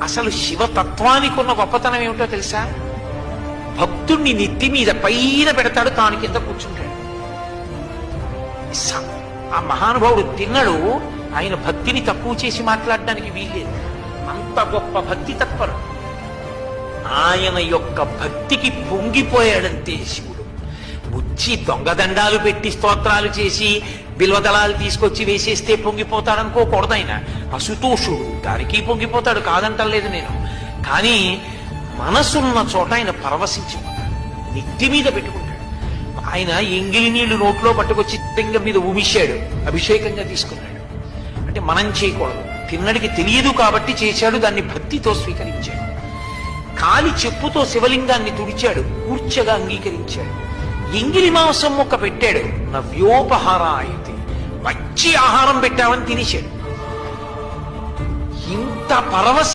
అసలు శివతత్వానికి ఉన్న గొప్పతనం ఏమిటో తెలుసా? భక్తుణ్ణి నెత్తి మీద పైన పెడతాడు, తాను కింద కూర్చుంటాడు. ఆ మహానుభావుడు తిన్నడు. ఆయన భక్తిని తక్కువ చేసి మాట్లాడడానికి వీల్లేదు. అంత గొప్ప భక్తి తత్పరు. ఆయన యొక్క భక్తికి పొంగిపోయాడంతే శివుడు. వచ్చి దొంగదండాలు పెట్టి స్తోత్రాలు చేసి బిల్వదళాలు తీసుకొచ్చి వేసేస్తే పొంగిపోతాడనుకోకూడదు. ఆయన అసుతోషుడు, దానికి పొంగిపోతాడు, కాదంటలేదు నేను. కానీ మనసున్న చోట ఆయన పరవశించిపోతాడు, నెత్తి మీద పెట్టుకుంటాడు. ఆయన ఎంగిలి నీళ్లు నోట్లో పట్టుకొచ్చి లింగం మీద ఉమిశాడు, అభిషేకంగా తీసుకున్నాడు. అంటే మనం చేయకూడదు, తిన్నడికి తెలియదు కాబట్టి చేశాడు, దాన్ని భక్తితో స్వీకరించాడు. కాలి చెప్పుతో శివలింగాన్ని తుడిచాడు, కూర్చగా అంగీకరించాడు. ఎంగిలి మాంసం ముక్క పెట్టాడు, నవ్యోపహారాయతి, మంచి ఆహారం పెట్టామని తినేశాడు. ఇంత పరవశ